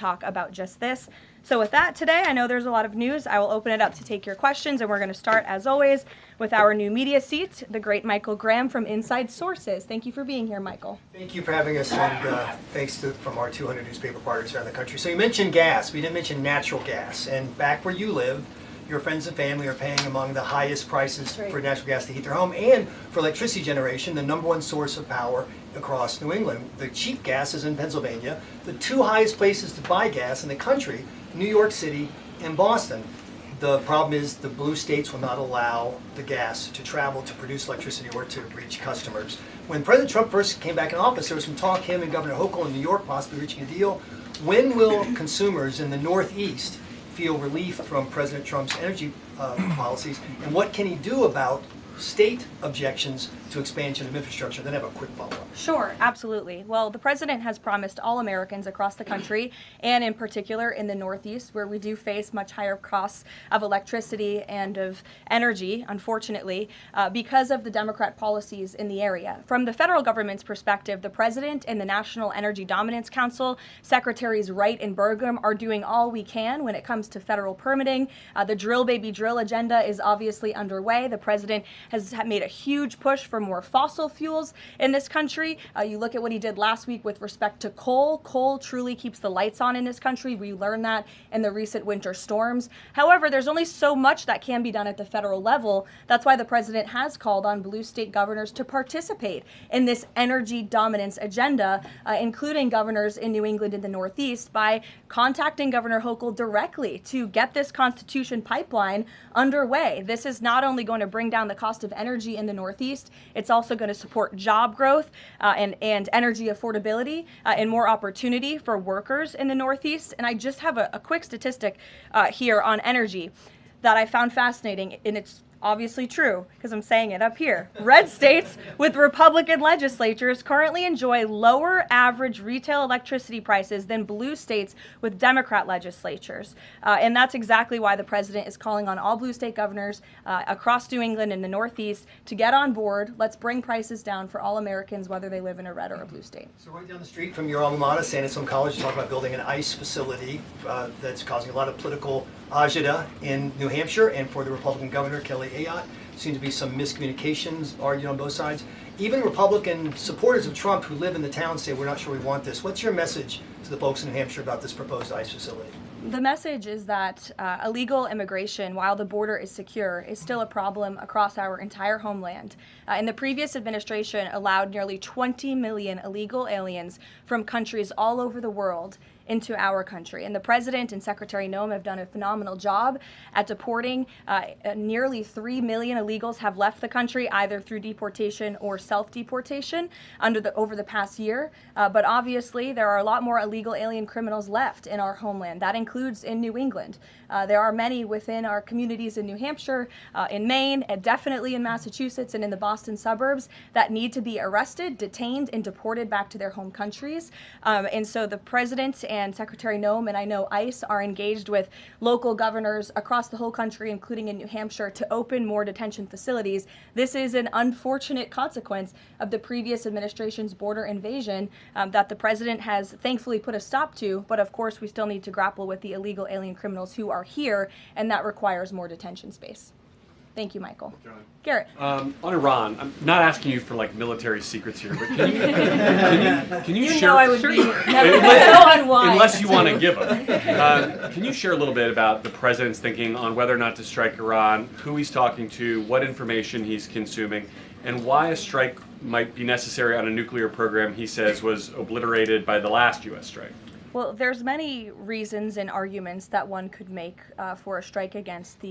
talk about just this. So with that, today, I know there's a lot of news. I will open it up to take your questions, and we're going to start, as always, with our new media seat, the great Michael Graham from Inside Sources. Thank you for being here, Michael. Thank you for having us, and thanks from our 200 newspaper partners around the country. So you mentioned gas. We didn't mention natural gas. And back where you live, your friends and family are paying among the highest prices for natural gas to heat their home and for electricity generation, the #1 source of power across New England. The cheap gas is in Pennsylvania. The two highest places to buy gas in the country, New York City and Boston. The problem is the blue states will not allow the gas to travel to produce electricity or to reach customers. When President Trump first came back in office, there was some talk, him and Governor Hochul in New York possibly reaching a deal. When will consumers in the Northeast feel relief from President Trump's energy policies, and what can he do about state objections to expansion of infrastructure? Then I have a quick follow-up. Sure, absolutely. Well, the president has promised all Americans across the country, and in particular in the Northeast, where we do face much higher costs of electricity and of energy, unfortunately, because of the Democrat policies in the area. From the federal government's perspective, the president and the National Energy Dominance Council, Secretaries Wright and Burgum, are doing all we can when it comes to federal permitting. The drill baby drill agenda is obviously underway. The president has made a huge push for more fossil fuels in this country. You look at what he did last week with respect to coal. Coal truly keeps the lights on in this country. We learned that in the recent winter storms. However, there's only so much that can be done at the federal level. That's why the president has called on blue state governors to participate in this energy dominance agenda, including governors in New England and the Northeast, by contacting Governor Hochul directly to get this Constitution pipeline underway. This is not only going to bring down the cost of energy in the Northeast, it's also going to support job growth and energy affordability and more opportunity for workers in the Northeast. And I just have a quick statistic here on energy that I found fascinating, and it's obviously true because I'm saying it up here. Red states with Republican legislatures currently enjoy lower average retail electricity prices than blue states with Democrat legislatures. And that's exactly why the president is calling on all blue state governors across New England and the Northeast to get on board. Let's bring prices down for all Americans, whether they live in a red or a blue state. So right down the street from your alma mater, San Antonio College, you talk about building an ICE facility that's causing a lot of political agita in New Hampshire, and for the Republican governor, Kelly Ayotte. Seems to be some miscommunications argued on both sides. Even Republican supporters of Trump who live in the town say, we're not sure we want this. What's your message to the folks in New Hampshire about this proposed ICE facility? The message is that illegal immigration, while the border is secure, is still a problem across our entire homeland. And the previous administration allowed nearly 20 million illegal aliens from countries all over the world into our country. And the president and Secretary Noem have done a phenomenal job at deporting. Nearly 3 million illegals have left the country either through deportation or self-deportation over the past year. But obviously, there are a lot more illegal alien criminals left in our homeland. That includes in New England. There are many within our communities in New Hampshire, in Maine, and definitely in Massachusetts and in the Boston suburbs that need to be arrested, detained, and deported back to their home countries. And so the president and Secretary Noem, and I know ICE, are engaged with local governors across the whole country, including in New Hampshire, to open more detention facilities. This is an unfortunate consequence of the previous administration's border invasion that the president has thankfully put a stop to, but of course we still need to grapple with the illegal alien criminals who are here, and that requires more detention space. Thank you, Michael. John. Garrett. On Iran, I'm not asking you for like military secrets here, but can you share? Know I would be so unwise. Unless you want to give them. Can you share a little bit about the president's thinking on whether or not to strike Iran, who he's talking to, what information he's consuming, and why a strike might be necessary on a nuclear program he says was obliterated by the last U.S. strike? Well, there's many reasons and arguments that one could make for a strike against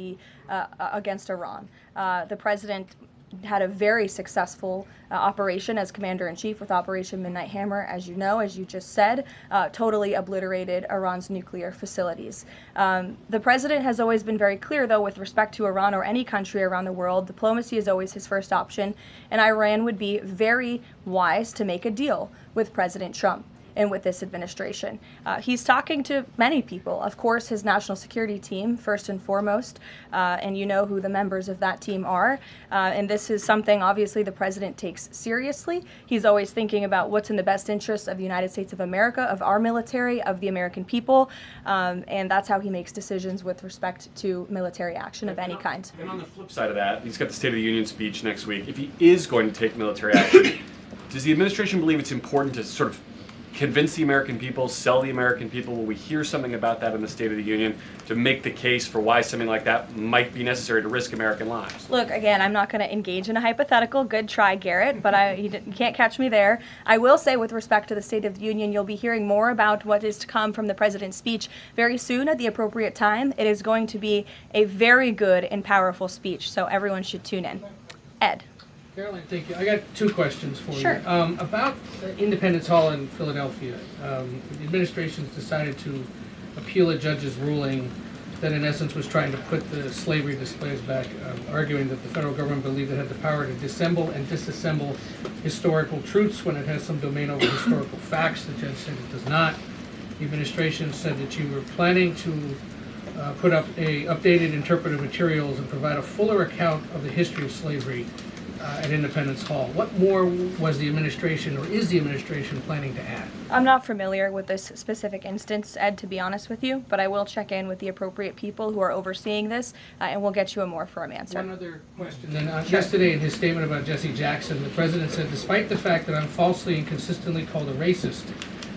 Iran. The president had a very successful operation as commander-in-chief with Operation Midnight Hammer, as you know, as you just said, totally obliterated Iran's nuclear facilities. The president has always been very clear, though, with respect to Iran or any country around the world, diplomacy is always his first option, and Iran would be very wise to make a deal with President Trump. and with this administration. He's talking to many people. Of course, his national security team, first and foremost, and you know who the members of that team are. And this is something, obviously, the president takes seriously. He's always thinking about what's in the best interests of the United States of America, of our military, of the American people, and that's how he makes decisions with respect to military action of any kind. And on the flip side of that, he's got the State of the Union speech next week. If he is going to take military action, does the administration believe it's important to sort of convince the American people, sell the American people? Will we hear something about that in the State of the Union to make the case for why something like that might be necessary to risk American lives? Look, again, I'm not going to engage in a hypothetical. Good try, Garrett, but you can't catch me there. I will say, with respect to the State of the Union, you'll be hearing more about what is to come from the president's speech very soon at the appropriate time. It is going to be a very good and powerful speech, so everyone should tune in. Ed. Karoline, thank you. I got two questions for Sure. you. About Independence Hall in Philadelphia, the administration's decided to appeal a judge's ruling that in essence was trying to put the slavery displays back, arguing that the federal government believed it had the power to disassemble and disassemble historical truths when it has some domain over historical facts. The judge said it does not. The administration said that you were planning to put up updated interpretive materials and provide a fuller account of the history of slavery at Independence Hall. What more was the administration, or is the administration, planning to add? I'm not familiar with this specific instance, Ed, to be honest with you, but I will check in with the appropriate people who are overseeing this, and we'll get you a more firm answer. One other question. Then, yesterday, in his statement about Jesse Jackson, the president said, despite the fact that I'm falsely and consistently called a racist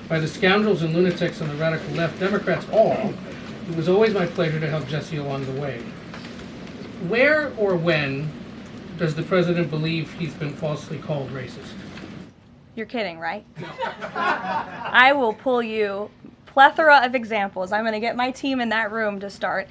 by the scoundrels and lunatics on the radical left, Democrats all, it was always my pleasure to help Jesse along the way. Where or when does the president believe he's been falsely called racist? You're kidding, right? No. I will pull you plethora of examples. I'm going to get my team in that room to start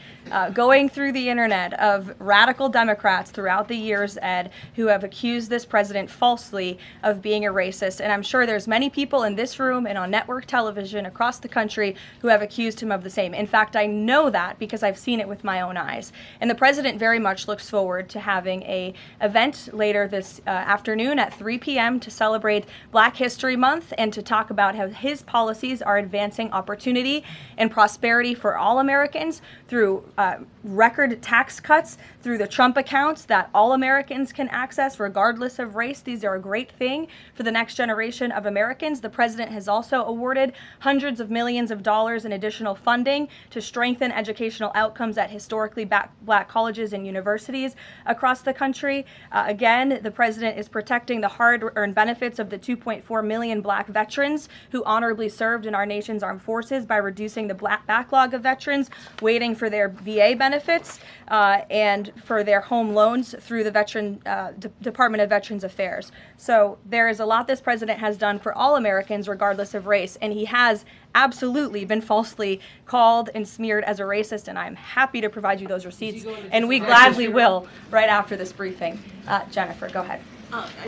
going through the internet of radical Democrats throughout the years, Ed, who have accused this president falsely of being a racist. And I'm sure there's many people in this room and on network television across the country who have accused him of the same. In fact, I know that because I've seen it with my own eyes. And the president very much looks forward to having an event later this afternoon at 3 p.m. to celebrate Black History Month and to talk about how his policies are advancing opportunity and prosperity for all Americans through record tax cuts, through the Trump accounts that all Americans can access regardless of race. These are a great thing for the next generation of Americans. The president has also awarded hundreds of millions of dollars in additional funding to strengthen educational outcomes at historically Black colleges and universities across the country. Again, the president is protecting the hard-earned benefits of the 2.4 million Black veterans who honorably served in our nation's armed forces by reducing the backlog of veterans waiting for their VA benefits and for their home loans through the Department of Veterans Affairs. So there is a lot this president has done for all Americans regardless of race, and he has absolutely been falsely called and smeared as a racist, and I'm happy to provide you those receipts, and we gladly will right after this briefing. Jennifer, go ahead.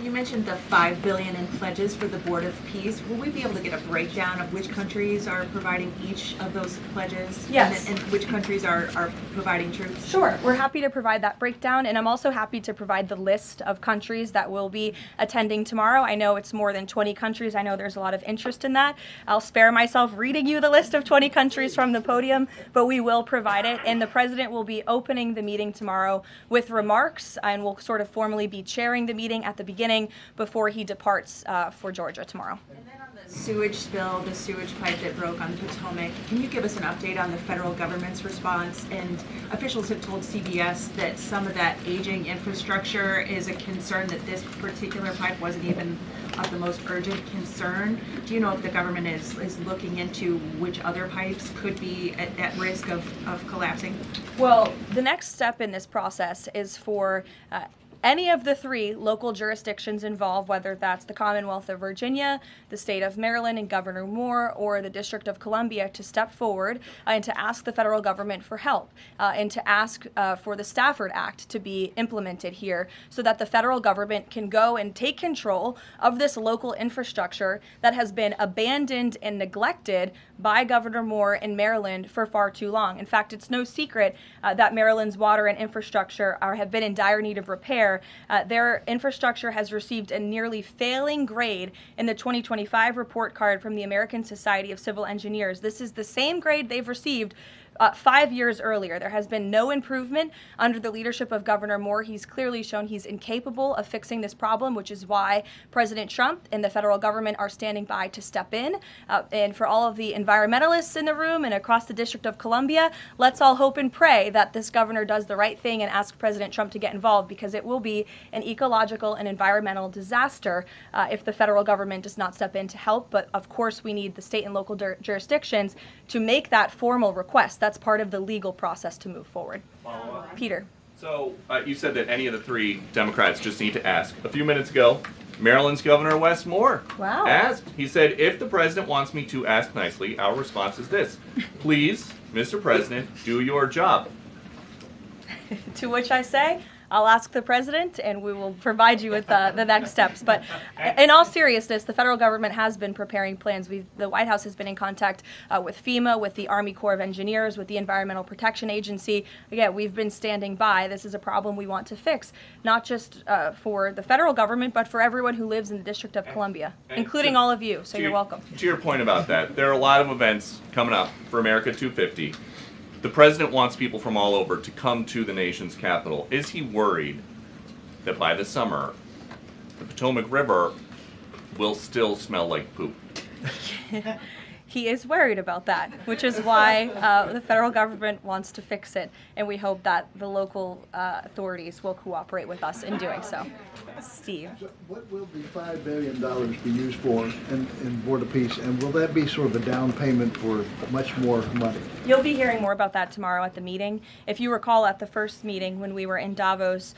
You mentioned the $5 billion in pledges for the Board of Peace. Will we be able to get a breakdown of which countries are providing each of those pledges? Yes. And which countries are providing troops? Sure. We're happy to provide that breakdown, and I'm also happy to provide the list of countries that will be attending tomorrow. I know it's more than 20 countries. I know there's a lot of interest in that. I'll spare myself reading you the list of 20 countries from the podium, but we will provide it, and the president will be opening the meeting tomorrow with remarks, and will sort of formally be chairing the meeting at the beginning before he departs for Georgia tomorrow. And then on the sewage spill, the sewage pipe that broke on the Potomac, can you give us an update on the federal government's response? And officials have told CBS that some of that aging infrastructure is a concern, that this particular pipe wasn't even of the most urgent concern. Do you know if the government is looking into which other pipes could be at risk of collapsing? Well, the next step in this process is for any of the three local jurisdictions involved, whether that's the Commonwealth of Virginia, the state of Maryland and Governor Moore, or the District of Columbia, to step forward and to ask the federal government for help and to ask for the Stafford Act to be implemented here so that the federal government can go and take control of this local infrastructure that has been abandoned and neglected by Governor Moore in Maryland for far too long. In fact, it's no secret that Maryland's water and infrastructure have been in dire need of repair particular, their infrastructure has received a nearly failing grade in the 2025 report card from the American Society of Civil Engineers. This is the same grade they've received 5 years earlier. There has been no improvement under the leadership of Governor Moore. He's clearly shown he's incapable of fixing this problem, which is why President Trump and the federal government are standing by to step in. And for all of the environmentalists in the room and across the District of Columbia, let's all hope and pray that this governor does the right thing and ask President Trump to get involved, because it will be an ecological and environmental disaster if the federal government does not step in to help. But of course, we need the state and local jurisdictions to make that formal request. That's part of the legal process to move forward. Peter. So you said that any of the three Democrats just need to ask. A few minutes ago, Maryland's Governor Wes Moore asked. He said, if the president wants me to ask nicely, our response is this: please, Mr. President, do your job. To which I say, I'll ask the president and we will provide you with the next steps. But in all seriousness, the federal government has been preparing plans. The White House has been in contact with FEMA, with the Army Corps of Engineers, with the Environmental Protection Agency. Again, we've been standing by. This is a problem we want to fix, not just for the federal government, but for everyone who lives in the District of Columbia, including all of you. So you're welcome. To your point about that, there are a lot of events coming up for America 250. The president wants people from all over to come to the nation's capital. Is he worried that by the summer, the Potomac River will still smell like poop? He is worried about that, which is why the federal government wants to fix it, and we hope that the local authorities will cooperate with us in doing so. Steve. So what will the $5 billion be used for in Board of Peace, and will that be sort of a down payment for much more money? You'll be hearing more about that tomorrow at the meeting. If you recall, at the first meeting when we were in Davos,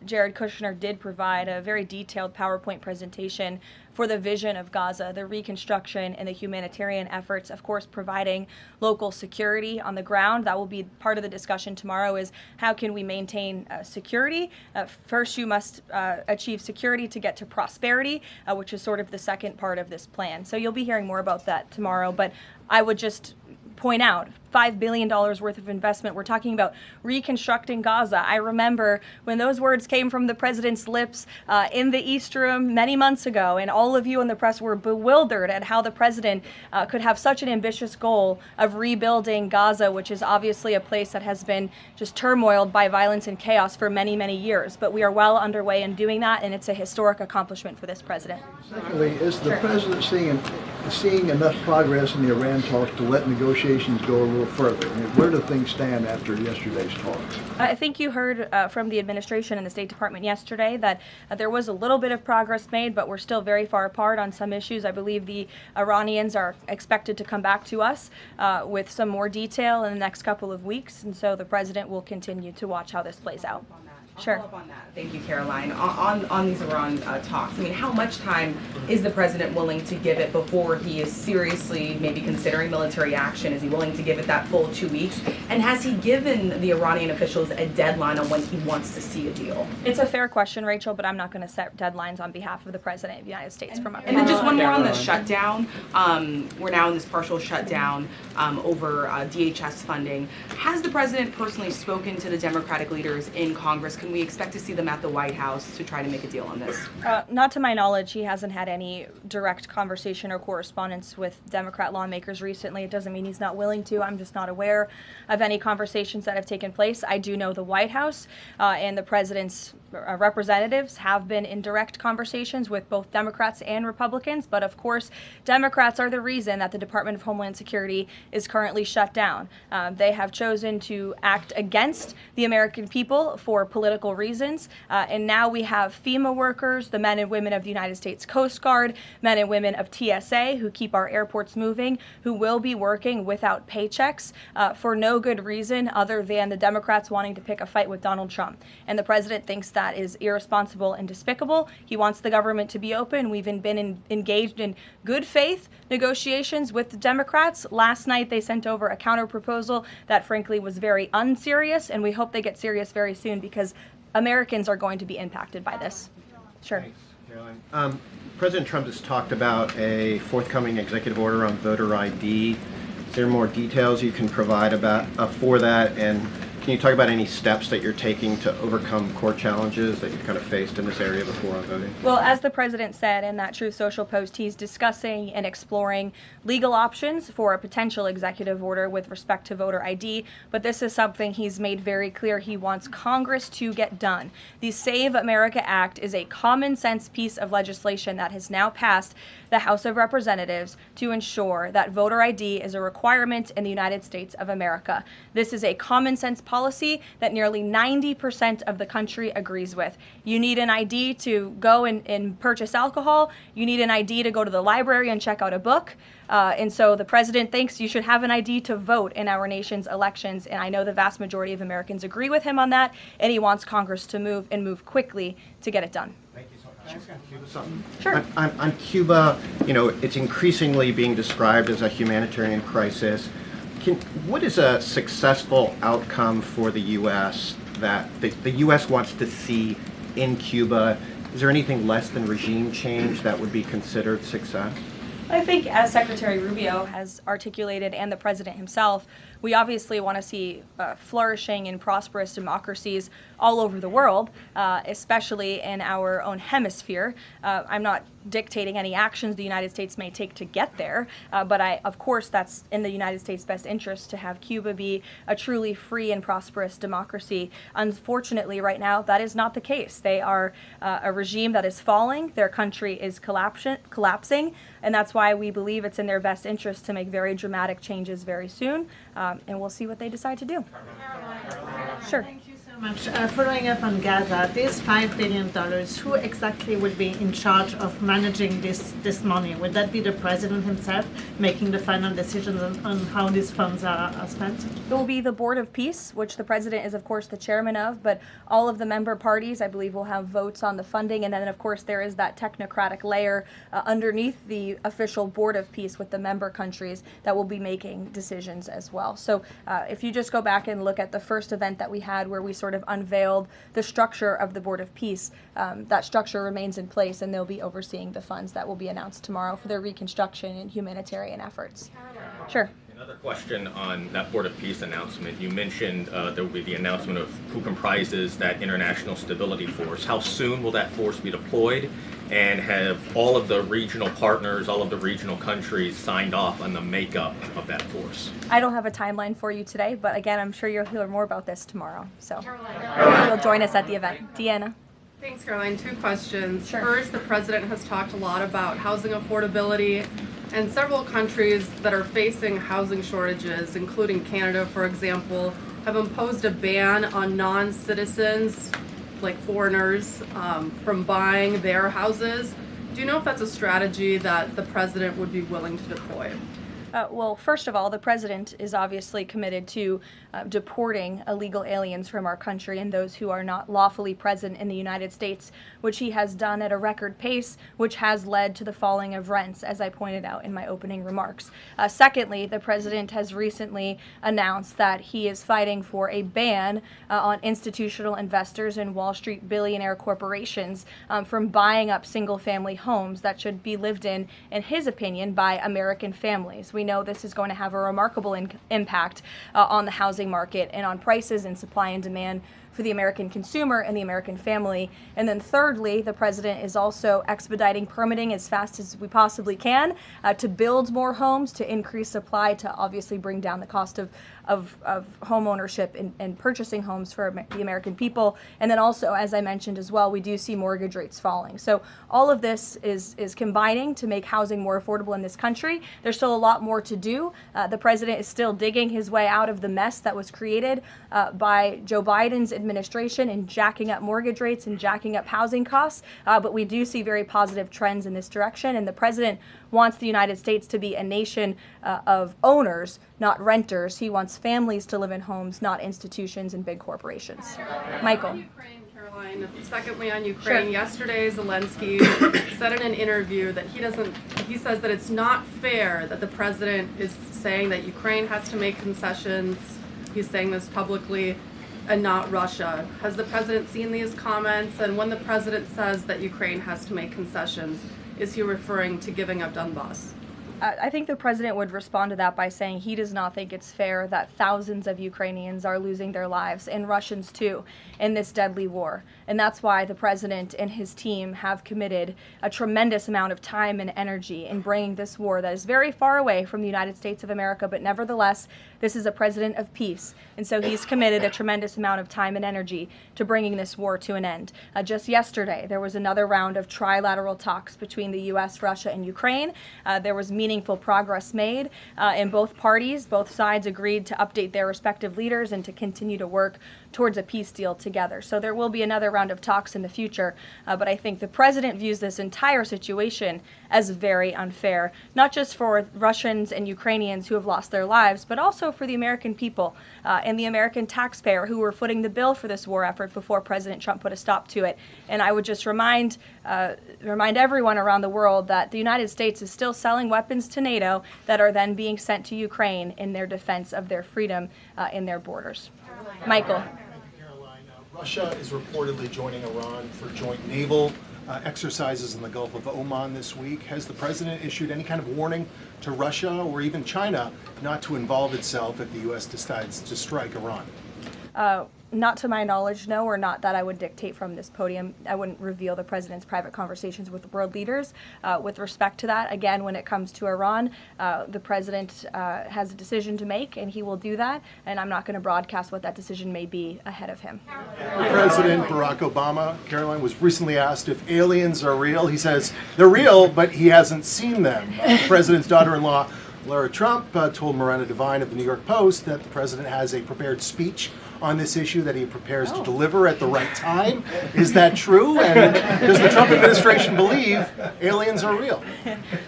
Jared Kushner did provide a very detailed PowerPoint presentation for the vision of Gaza, the reconstruction and the humanitarian efforts, of course, providing local security on the ground. That will be part of the discussion tomorrow, is how can we maintain security? First, you must achieve security to get to prosperity, which is sort of the second part of this plan. So you'll be hearing more about that tomorrow, but I would just point out $5 billion worth of investment. We're talking about reconstructing Gaza. I remember when those words came from the president's lips in the East Room many months ago, and all of you in the press were bewildered at how the president could have such an ambitious goal of rebuilding Gaza, which is obviously a place that has been just turmoiled by violence and chaos for many, many years. But we are well underway in doing that, and it's a historic accomplishment for this president. Secondly, is the president seeing enough progress in the Iran talks to let negotiations go a little further? I mean, where do things stand after yesterday's talks? I think you heard from the administration and the State Department yesterday that there was a little bit of progress made, but we're still very far apart on some issues. I believe the Iranians are expected to come back to us with some more detail in the next couple of weeks, and so the president will continue to watch how this plays out. Sure. Follow up on that. Thank you, Caroline. On these Iran talks, I mean, how much time is the president willing to give it before he is seriously maybe considering military action? Is he willing to give it that full 2 weeks? And has he given the Iranian officials a deadline on when he wants to see a deal? It's a fair question, Rachel, but I'm not going to set deadlines on behalf of the president of the United States from up here. And then just one more on the shutdown. We're now in this partial shutdown over DHS funding. Has the president personally spoken to the Democratic leaders in Congress? Can we expect to see them at the White House to try to make a deal on this? Not to my knowledge. He hasn't had any direct conversation or correspondence with Democrat lawmakers recently. It doesn't mean he's not willing to. I'm just not aware of any conversations that have taken place. I do know the White House and the president's representatives have been in direct conversations with both Democrats and Republicans, but of course, Democrats are the reason that the Department of Homeland Security is currently shut down. They have chosen to act against the American people for political reasons, and now we have FEMA workers, the men and women of the United States Coast Guard, men and women of TSA who keep our airports moving, who will be working without paychecks for no good reason other than the Democrats wanting to pick a fight with Donald Trump. And the president thinks that is irresponsible and despicable. He wants the government to be open. We've been engaged in good faith negotiations with the Democrats. Last night they sent over a counter proposal that frankly was very unserious, and we hope they get serious very soon because Americans are going to be impacted by this. Sure. Thanks, Caroline. President Trump has talked about a forthcoming executive order on voter ID. Is there more details you can provide about for that, and Can you talk about any steps that you're taking to overcome core challenges that you've kind of faced in this area before on voting? Well, as the president said in that Truth Social post, he's discussing and exploring legal options for a potential executive order with respect to voter ID, but this is something he's made very clear he wants Congress to get done. The Save America Act is a common sense piece of legislation that has now passed the House of Representatives to ensure that voter ID is a requirement in the United States of America. This is a common sense policy that nearly 90% of the country agrees with. You need an ID to go and purchase alcohol. You need an ID to go to the library and check out a book. And so the president thinks you should have an ID to vote in our nation's elections. And I know the vast majority of Americans agree with him on that. And he wants Congress to move quickly to get it done. Thank you so much. Cuba something? Sure. On Cuba, it's increasingly being described as a humanitarian crisis. What is a successful outcome for the U.S. that the U.S. wants to see in Cuba? Is there anything less than regime change that would be considered success? I think, as Secretary Rubio has articulated and the president himself, we obviously want to see flourishing and prosperous democracies all over the world, especially in our own hemisphere. I'm not dictating any actions the United States may take to get there, but of course that's in the United States' best interest to have Cuba be a truly free and prosperous democracy. Unfortunately, right now, that is not the case. They are a regime that is falling, their country is collapsing, and that's why we believe it's in their best interest to make very dramatic changes very soon, and we'll see what they decide to do. Sure. Thank you so much. Following up on Gaza, this $5 billion, who exactly will be in charge of managing this money? Would that be the president himself making the final decisions on how these funds are spent? It will be the Board of Peace, which the president is, of course, the chairman of, but all of the member parties, I believe, will have votes on the funding. And then, of course, there is that technocratic layer underneath the official Board of Peace with the member countries that will be making decisions as well. So if you just go back and look at the first event that we had where we sort of unveiled the structure of the Board of Peace, that structure remains in place, and they'll be overseeing the funds that will be announced tomorrow for their reconstruction and humanitarian efforts. Sure. Another question on that Board of Peace announcement. You mentioned there will be the announcement of who comprises that International Stability Force. How soon will that force be deployed? And have all of the regional partners, all of the regional countries signed off on the makeup of that force? I don't have a timeline for you today, but again, I'm sure you'll hear more about this tomorrow. So you'll join us at the event. Deanna. Thanks, Caroline. Two questions. Sure. First, the president has talked a lot about housing affordability, and several countries that are facing housing shortages, including Canada, for example, have imposed a ban on non-citizens, like foreigners, from buying their houses. Do you know if that's a strategy that the president would be willing to deploy? Well, first of all, the president is obviously committed to deporting illegal aliens from our country and those who are not lawfully present in the United States, which he has done at a record pace, which has led to the falling of rents, as I pointed out in my opening remarks. Secondly, the president has recently announced that he is fighting for a ban on institutional investors and Wall Street billionaire corporations from buying up single-family homes that should be lived in his opinion, by American families. We know this is going to have a remarkable impact on the housing market and on prices and supply and demand for the American consumer and the American family. And then thirdly, the president is also expediting permitting as fast as we possibly can to build more homes, to increase supply, to obviously bring down the cost of home ownership and purchasing homes for the American people. And then also, as I mentioned as well, we do see mortgage rates falling. So all of this is combining to make housing more affordable in this country. There's still a lot more to do. The president is still digging his way out of the mess that was created by Joe Biden's administration in jacking up mortgage rates and jacking up housing costs. But we do see very positive trends in this direction. And the president wants the United States to be a nation of owners, not renters. He wants families to live in homes, not institutions and big corporations. Michael. Ukraine, Caroline. Secondly, on Ukraine, Sure. yesterday Zelensky said in an interview that he says that it's not fair that the president is saying that Ukraine has to make concessions. He's saying this publicly, and not Russia. Has the president seen these comments? And when the president says that Ukraine has to make concessions, is he referring to giving up Donbass? I think the president would respond to that by saying he does not think it's fair that thousands of Ukrainians are losing their lives, and Russians too, in this deadly war. And that's why the president and his team have committed a tremendous amount of time and energy in bringing this war that is very far away from the United States of America, but nevertheless, this is a president of peace. And so he's committed a tremendous amount of time and energy to bringing this war to an end. Just yesterday, there was another round of trilateral talks between the U.S., Russia, and Ukraine. There was meaningful progress made in both parties. Both sides agreed to update their respective leaders and to continue to work towards a peace deal together. So there will be another round of talks in the future, but I think the president views this entire situation as very unfair, not just for Russians and Ukrainians who have lost their lives, but also for the American people and the American taxpayer who were footing the bill for this war effort before President Trump put a stop to it. And I would just remind everyone around the world that the United States is still selling weapons to NATO that are then being sent to Ukraine in their defense of their freedom in their borders. Michael. Caroline, Russia is reportedly joining Iran for joint naval exercises in the Gulf of Oman this week. Has the president issued any kind of warning to Russia or even China not to involve itself if the U.S. decides to strike Iran? Not to my knowledge, no, or not that I would dictate from this podium. I wouldn't reveal the president's private conversations with world leaders. With respect to that, again, when it comes to Iran, the president has a decision to make, and he will do that, and I'm not going to broadcast what that decision may be ahead of him. President Barack Obama, Caroline, was recently asked if aliens are real. He says they're real, but he hasn't seen them. The president's daughter-in-law, Lara Trump, told Miranda Devine of the New York Post that the president has a prepared speech on this issue that he prepares to deliver at the right time. Is that true? And does the Trump administration believe aliens are real?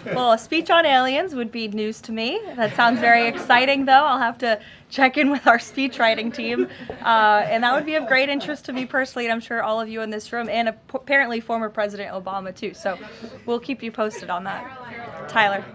Well, a speech on aliens would be news to me. That sounds very exciting, though. I'll have to check in with our speech writing team. And that would be of great interest to me personally, and I'm sure all of you in this room, and apparently former President Obama, too. So we'll keep you posted on that. Tyler.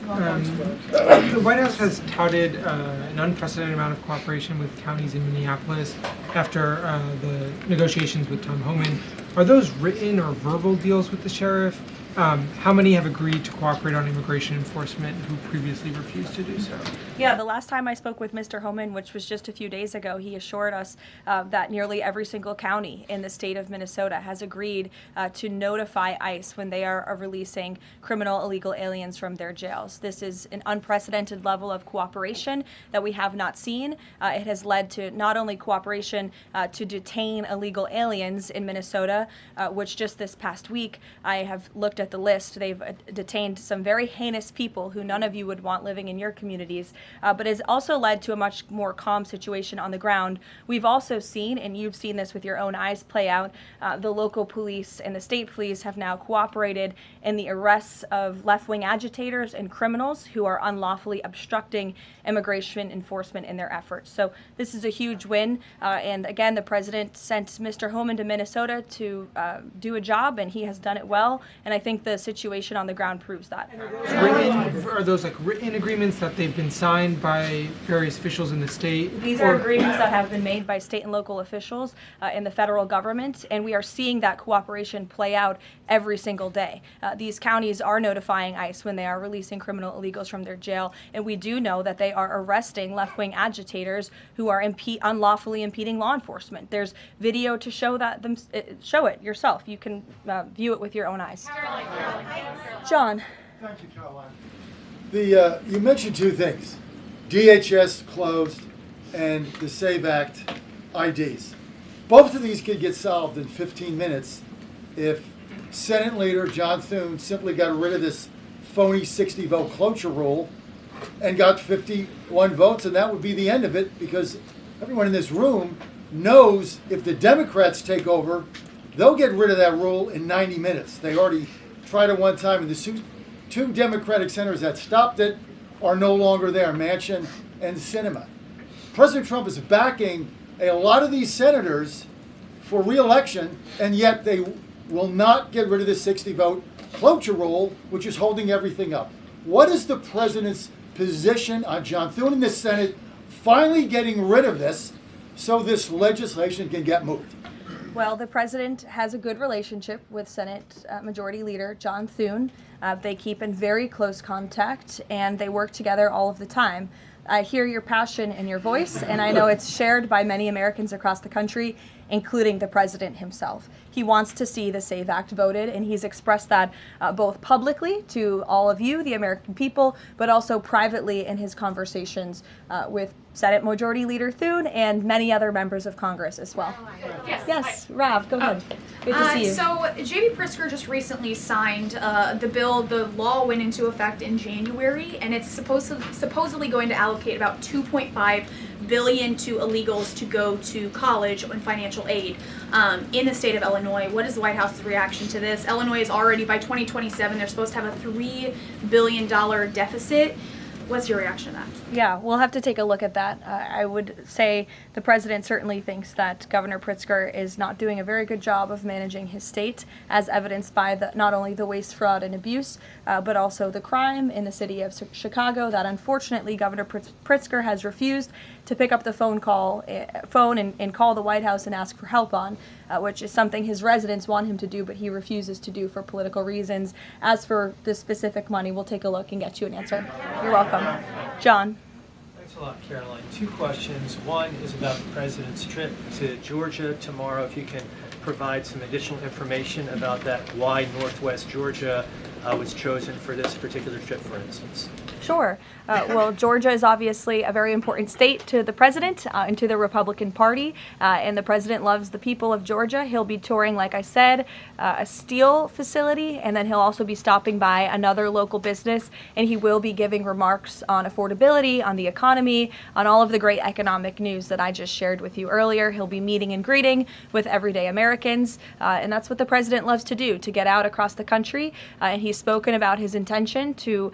The White House has touted an unprecedented amount of cooperation with counties in Minneapolis after the negotiations with Tom Homan. Are those written or verbal deals with the sheriff? How many have agreed to cooperate on immigration enforcement who previously refused to do so? Yeah, the last time I spoke with Mr. Homan, which was just a few days ago, he assured us that nearly every single county in the state of Minnesota has agreed to notify ICE when they are releasing criminal illegal aliens from their jails. This is an unprecedented level of cooperation that we have not seen. It has led to not only cooperation to detain illegal aliens in Minnesota, which just this past week I have looked at the list. They've detained some very heinous people who none of you would want living in your communities, but has also led to a much more calm situation on the ground. We've also seen, and you've seen this with your own eyes play out, the local police and the state police have now cooperated in the arrests of left-wing agitators and criminals who are unlawfully obstructing immigration enforcement in their efforts. So this is a huge win, and again, the president sent Mr. Homan to Minnesota to do a job, and he has done it well, and I think the situation on the ground proves that. Are those like written agreements that they've been signed by various officials in the state? These are agreements that have been made by state and local officials in the federal government, and we are seeing that cooperation play out every single day. These counties are notifying ICE when they are releasing criminal illegals from their jail, and we do know that they are arresting left-wing agitators who are unlawfully impeding law enforcement. There's video to show that. Show it yourself. You can view it with your own eyes. John. Thank you, Caroline. You mentioned two things, DHS closed and the SAVE Act IDs. Both of these could get solved in 15 minutes if Senate Leader John Thune simply got rid of this phony 60-vote cloture rule and got 51 votes, and that would be the end of it, because everyone in this room knows if the Democrats take over, they'll get rid of that rule in 90 minutes. They already tried it one time, and the two Democratic senators that stopped it are no longer there, Manchin and Sinema. President Trump is backing a lot of these senators for re-election, and yet they will not get rid of the 60-vote cloture rule, which is holding everything up. What is the president's position on John Thune in the Senate finally getting rid of this so this legislation can get moved? Well, the president has a good relationship with Senate Majority Leader John Thune. They keep in very close contact, and they work together all of the time. I hear your passion in your voice, and I know it's shared by many Americans across the country, including the president himself. He wants to see the SAVE Act voted, and he's expressed that both publicly to all of you, the American people, but also privately in his conversations with Senate Majority Leader Thune and many other members of Congress as well. Yes, Rav, go ahead. Good to see you. So J.B. Pritzker just recently signed the bill. The law went into effect in January, and it's supposedly going to allocate about $2.5 billion to illegals to go to college and financial aid in the state of Illinois. What is the White House's reaction to this? Illinois is already, by 2027, they're supposed to have a $3 billion deficit. What's your reaction to that? Yeah, we'll have to take a look at that. I would say the president certainly thinks that Governor Pritzker is not doing a very good job of managing his state, as evidenced by not only the waste, fraud, and abuse, but also the crime in the city of Chicago that unfortunately Governor Pritzker has refused to pick up the phone and call the White House and ask for help on, which is something his residents want him to do, but he refuses to do for political reasons. As for the specific money, we'll take a look and get you an answer. You're welcome. John. Thanks a lot, Caroline. Two questions. One is about the president's trip to Georgia tomorrow. If you can provide some additional information about that, why Northwest Georgia was chosen for this particular trip, for instance. Sure. Well, Georgia is obviously a very important state to the president and to the Republican Party, and the president loves the people of Georgia. He'll be touring, like I said, a steel facility, and then he'll also be stopping by another local business, and he will be giving remarks on affordability, on the economy, on all of the great economic news that I just shared with you earlier. He'll be meeting and greeting with everyday Americans, and that's what the president loves to do, to get out across the country, and he's spoken about his intention to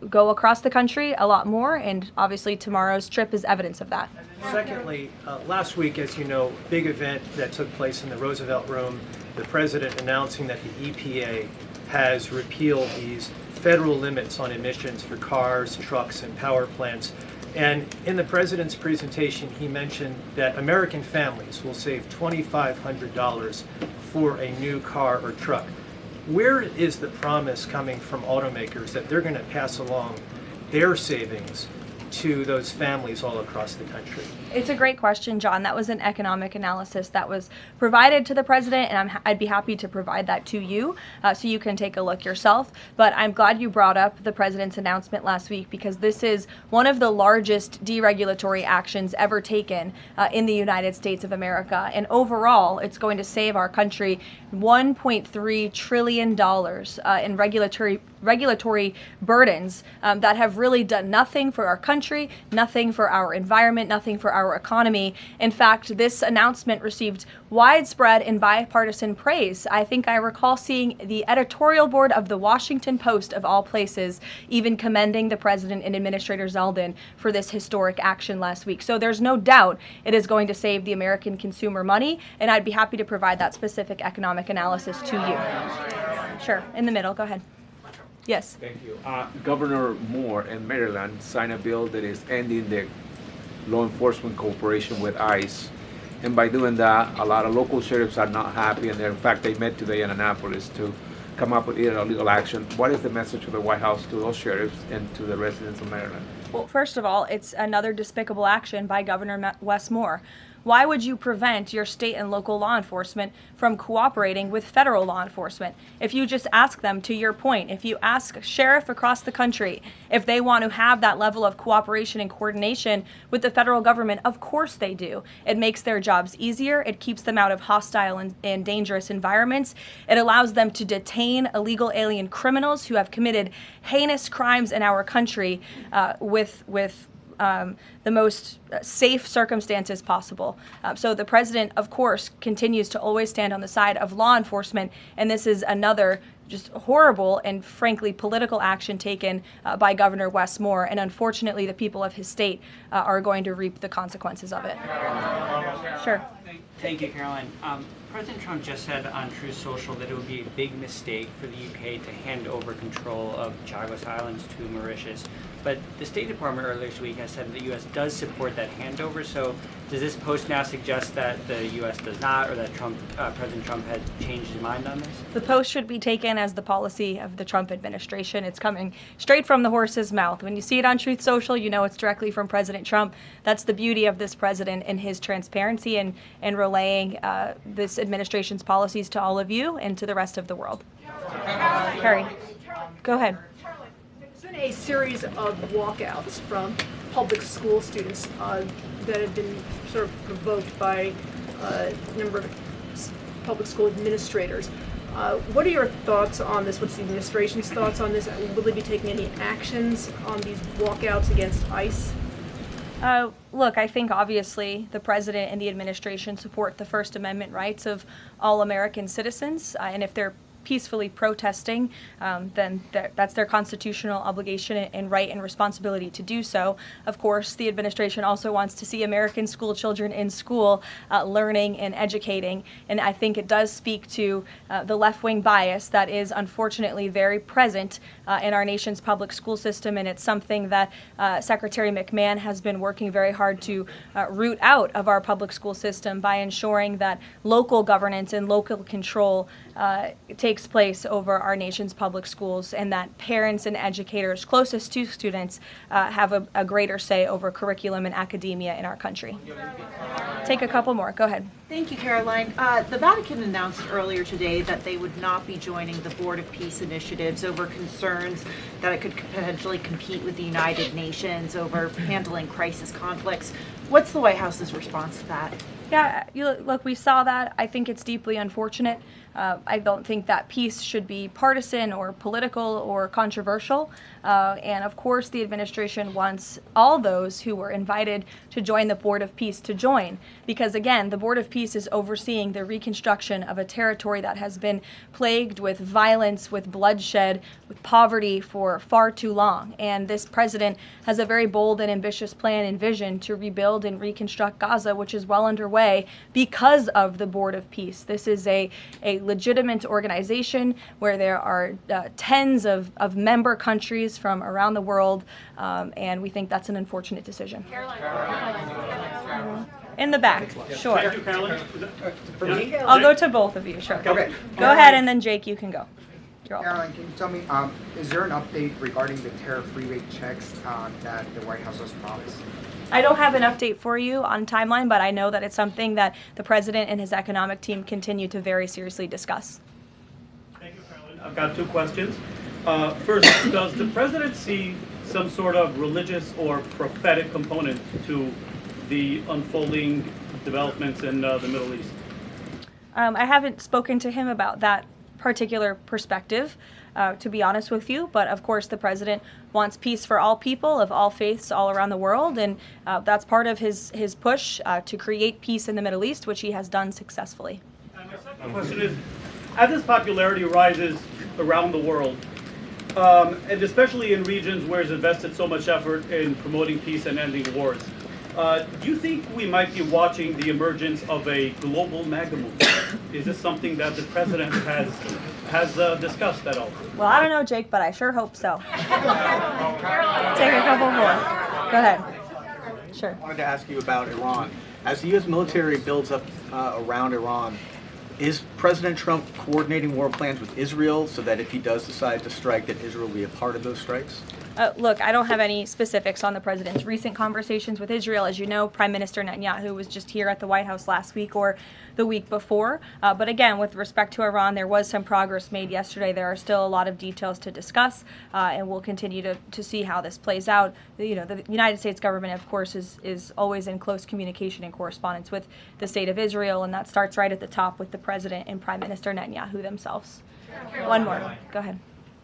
go across the country a lot more, and obviously tomorrow's trip is evidence of that. Secondly, last week, as you know, big event that took place in the Roosevelt Room, the president announcing that the EPA has repealed these federal limits on emissions for cars, trucks, and power plants. And in the president's presentation, he mentioned that American families will save $2,500 for a new car or truck. Where is the promise coming from automakers that they're going to pass along their savings to those families all across the country? It's a great question, John. That was an economic analysis that was provided to the president, and I'd be happy to provide that to you so you can take a look yourself. But I'm glad you brought up the president's announcement last week, because this is one of the largest deregulatory actions ever taken in the United States of America. And overall, it's going to save our country $1.3 trillion in regulatory burdens that have really done nothing for our country, nothing for our environment, nothing for our economy. In fact, this announcement received widespread and bipartisan praise. I think I recall seeing the editorial board of the Washington Post, of all places, even commending the president and Administrator Zeldin for this historic action last week. So there's no doubt it is going to save the American consumer money, and I'd be happy to provide that specific economic analysis to you. Sure, in the middle, go ahead. Yes. Thank you. Governor Moore in Maryland signed a bill that is ending the law enforcement cooperation with ICE. And by doing that, a lot of local sheriffs are not happy, and in fact, they met today in Annapolis to come up with illegal action. What is the message of the White House to those sheriffs and to the residents of Maryland? Well, first of all, it's another despicable action by Governor Wes Moore. Why would you prevent your state and local law enforcement from cooperating with federal law enforcement? If you just ask them, to your point, if you ask a sheriff across the country if they want to have that level of cooperation and coordination with the federal government, of course they do. It makes their jobs easier. It keeps them out of hostile and dangerous environments. It allows them to detain illegal alien criminals who have committed heinous crimes in our country with the most safe circumstances possible. So the president, of course, continues to always stand on the side of law enforcement, and this is another just horrible and frankly political action taken by Governor Wes Moore, and unfortunately the people of his state are going to reap the consequences of it. Sure. Thank you, Caroline. President Trump just said on Truth Social that it would be a big mistake for the UK to hand over control of Chagos Islands to Mauritius. But the State Department earlier this week has said the U.S. does support that handover. So does this post now suggest that the U.S. does not, or that President Trump had changed his mind on this? The post should be taken as the policy of the Trump administration. It's coming straight from the horse's mouth. When you see it on Truth Social, you know it's directly from President Trump. That's the beauty of this president and his transparency and relaying this administration's policies to all of you and to the rest of the world. Carrie, go ahead. There's been a series of walkouts from public school students that have been sort of provoked by a number of public school administrators. What are your thoughts on this? What's the administration's thoughts on this? Will they be taking any actions on these walkouts against ICE? Look, I think obviously the president and the administration support the First Amendment rights of all American citizens, and if they're peacefully protesting, then that's their constitutional obligation and right and responsibility to do so. Of course, the administration also wants to see American school children in school learning and educating, and I think it does speak to the left-wing bias that is unfortunately very present in our nation's public school system, and it's something that Secretary McMahon has been working very hard to root out of our public school system by ensuring that local governance and local control takes place over our nation's public schools, and that parents and educators closest to students have a greater say over curriculum and academia in our country. Take a couple more. Go ahead. Thank you, Caroline. The Vatican announced earlier today that they would not be joining the Board of Peace initiatives over concerns that it could potentially compete with the United Nations over handling crisis conflicts. What's the White House's response to that? Yeah, look, we saw that. I think it's deeply unfortunate. I don't think that peace should be partisan or political or controversial. And of course, the administration wants all those who were invited to join the Board of Peace to join. Because again, the Board of Peace is overseeing the reconstruction of a territory that has been plagued with violence, with bloodshed, with poverty for far too long. And this president has a very bold and ambitious plan and vision to rebuild and reconstruct Gaza, which is well underway because of the Board of Peace. This is a legitimate organization where there are tens of member countries from around the world, and we think that's an unfortunate decision. In the back, sure. I'll go to both of you, sure. Okay. Go ahead, and then Jake, you can go. Caroline, can you tell me, is there an update regarding the tariff rebate checks that the White House has promised? I don't have an update for you on timeline, but I know that it's something that the president and his economic team continue to very seriously discuss. Thank you, Caroline. I've got two questions. First, does the president see some sort of religious or prophetic component to the unfolding developments in the Middle East? I haven't spoken to him about that particular perspective, to be honest with you, but of course the president wants peace for all people of all faiths all around the world, and that's part of his push to create peace in the Middle East, which he has done successfully. And my second question is, as his popularity rises around the world, and especially in regions where he's invested so much effort in promoting peace and ending wars, do you think we might be watching the emergence of a global MAGA movement? Is this something that the president has discussed at all? Well, I don't know, Jake, but I sure hope so. Take a couple more. Go ahead. Sure. I wanted to ask you about Iran. As the U.S. military builds up around Iran, is President Trump coordinating war plans with Israel so that if he does decide to strike, that Israel will be a part of those strikes? Look, I don't have any specifics on the president's recent conversations with Israel. As you know, Prime Minister Netanyahu was just here at the White House last week or the week before. But again, with respect to Iran, there was some progress made yesterday. There are still a lot of details to discuss, and we'll continue to see how this plays out. You know, the United States government, of course, is always in close communication and correspondence with the state of Israel, and that starts right at the top with the president and Prime Minister Netanyahu themselves. One more. Go ahead.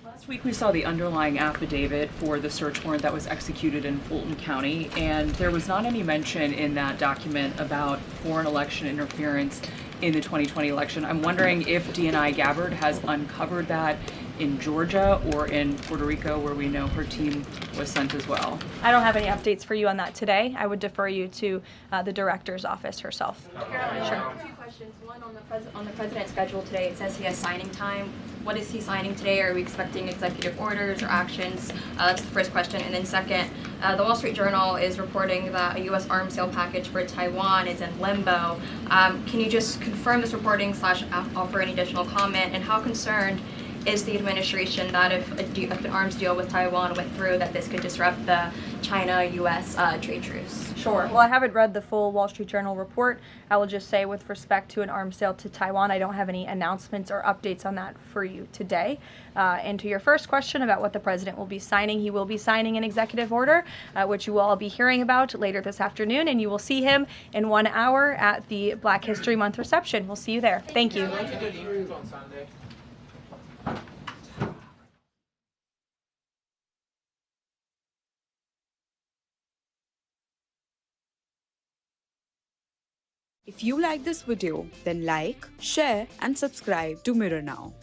Last week we saw the underlying affidavit for the search warrant that was executed in Fulton County, and there was not any mention in that document about foreign election interference in the 2020 election. I'm wondering if DNI Gabbard has uncovered that in Georgia or in Puerto Rico, where we know her team was sent as well? I don't have any updates for you on that today. I would defer you to the director's office herself. Karoline, Sure. a few questions. One on the president's schedule today. It says he has signing time. What is he signing today? Are we expecting executive orders or actions? That's the first question. And then second, the Wall Street Journal is reporting that a U.S. arms sale package for Taiwan is in limbo. Can you just confirm this reporting / offer any additional comment? And how concerned is the administration that if an arms deal with Taiwan went through, that this could disrupt the China-U.S. Trade truce? Sure. Well, I haven't read the full Wall Street Journal report. I will just say with respect to an arms sale to Taiwan, I don't have any announcements or updates on that for you today. And to your first question about what the president will be signing, he will be signing an executive order, which you will all be hearing about later this afternoon, and you will see him in 1 hour at the Black History Month reception. We'll see you there. Thank you. If you like this video, then like, share and subscribe to Mirror Now.